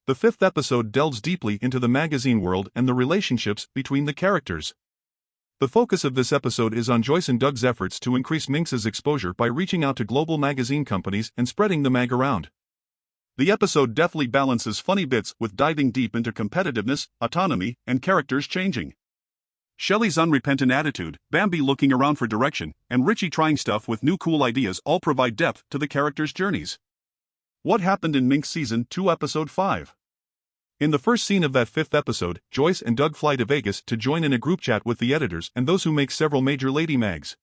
The fifth episode delves deeply into the magazine world and the relationships between the characters. The focus of this episode is on Joyce and Doug's efforts to increase Minx's exposure by reaching out to global magazine companies and spreading the mag around. The episode deftly balances funny bits with diving deep into competitiveness, autonomy, and characters changing. Shelley's unrepentant attitude, Bambi looking around for direction, and Richie trying stuff with new cool ideas all provide depth to the characters' journeys. What happened in Minx Season 2 Episode 5? In the first scene of that fifth episode, Joyce and Doug fly to Vegas to join in a group chat with the editors and those who make several major lady mags.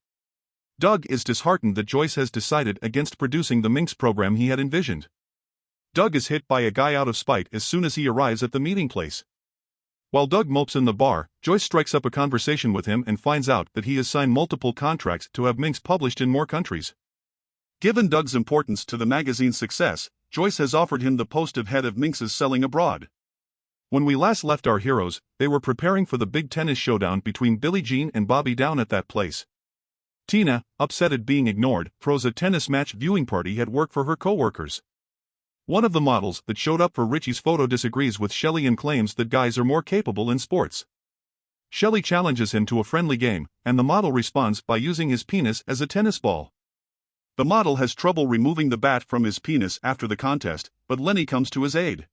Doug is disheartened that Joyce has decided against producing the Minx program he had envisioned. Doug is hit by a guy out of spite as soon as he arrives at the meeting place. While Doug mopes in the bar, Joyce strikes up a conversation with him and finds out that he has signed multiple contracts to have Minx published in more countries. Given Doug's importance to the magazine's success, Joyce has offered him the post of head of Minx's selling abroad. When we last left our heroes, they were preparing for the big tennis showdown between Billie Jean and Bobby down at that place. Tina, upset at being ignored, throws a tennis match viewing party at work for her co-workers. One of the models that showed up for Richie's photo disagrees with Shelley and claims that guys are more capable in sports. Shelley challenges him to a friendly game, and the model responds by using his penis as a tennis ball. The model has trouble removing the bat from his penis after the contest, but Lenny comes to his aid.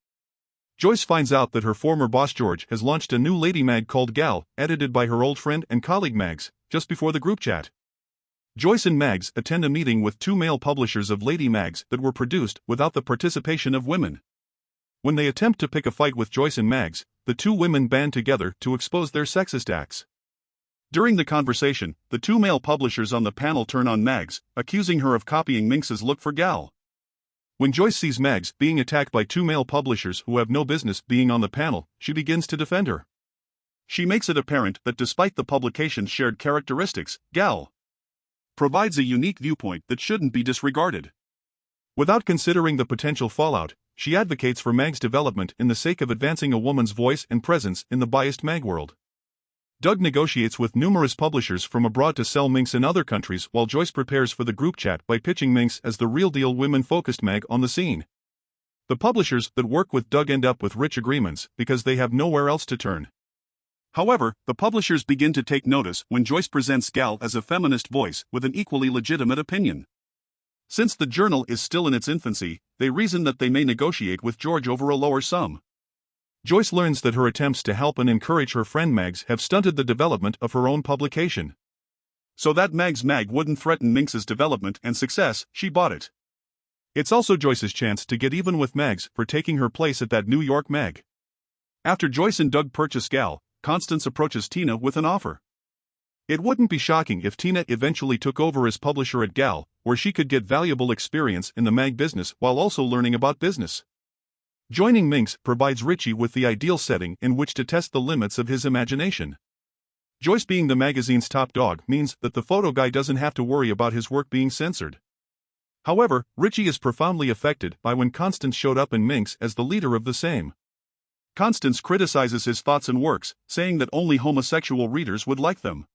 Joyce finds out that her former boss George has launched a new lady mag called Gal, edited by her old friend and colleague Mags, just before the group chat. Joyce and Mags attend a meeting with two male publishers of lady mags that were produced without the participation of women. When they attempt to pick a fight with Joyce and Mags, the two women band together to expose their sexist acts. During the conversation, the two male publishers on the panel turn on Mags, accusing her of copying Minx's look for Gal. When Joyce sees Mags being attacked by two male publishers who have no business being on the panel, she begins to defend her. She makes it apparent that despite the publication's shared characteristics, Gal provides a unique viewpoint that shouldn't be disregarded. Without considering the potential fallout, she advocates for Mag's development in the sake of advancing a woman's voice and presence in the biased mag world. Doug negotiates with numerous publishers from abroad to sell Minx in other countries while Joyce prepares for the group chat by pitching Minx as the real-deal women-focused mag on the scene. The publishers that work with Doug end up with rich agreements because they have nowhere else to turn. However, the publishers begin to take notice when Joyce presents Gal as a feminist voice with an equally legitimate opinion. Since the journal is still in its infancy, they reason that they may negotiate with George over a lower sum. Joyce learns that her attempts to help and encourage her friend Mags have stunted the development of her own publication. So that Mag's mag wouldn't threaten Minx's development and success, she bought it. It's also Joyce's chance to get even with Mags for taking her place at that New York mag. After Joyce and Doug purchase Gal, Constance approaches Tina with an offer. It wouldn't be shocking if Tina eventually took over as publisher at Gal, where she could get valuable experience in the mag business while also learning about business. Joining Minx provides Richie with the ideal setting in which to test the limits of his imagination. Joyce being the magazine's top dog means that the photo guy doesn't have to worry about his work being censored. However, Richie is profoundly affected by when Constance showed up in Minx as the leader of the same. Constance criticizes his thoughts and works, saying that only homosexual readers would like them.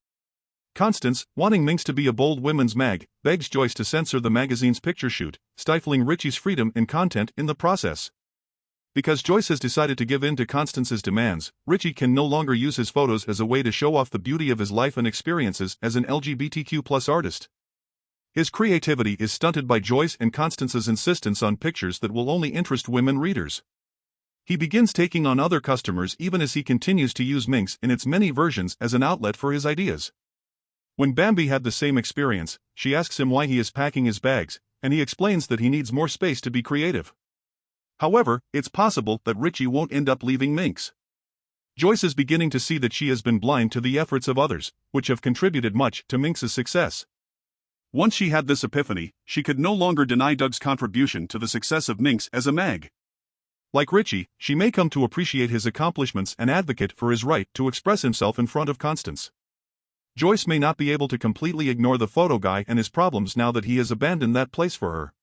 Constance, wanting Minx to be a bold women's mag, begs Joyce to censor the magazine's picture shoot, stifling Richie's freedom in content in the process. Because Joyce has decided to give in to Constance's demands, Richie can no longer use his photos as a way to show off the beauty of his life and experiences as an LGBTQ+ artist. His creativity is stunted by Joyce and Constance's insistence on pictures that will only interest women readers. He begins taking on other customers even as he continues to use Minx in its many versions as an outlet for his ideas. When Bambi had the same experience, she asks him why he is packing his bags, and he explains that he needs more space to be creative. However, it's possible that Richie won't end up leaving Minx. Joyce is beginning to see that she has been blind to the efforts of others, which have contributed much to Minx's success. Once she had this epiphany, she could no longer deny Doug's contribution to the success of Minx as a mag. Like Richie, she may come to appreciate his accomplishments and advocate for his right to express himself in front of Constance. Joyce may not be able to completely ignore the photo guy and his problems now that he has abandoned that place for her.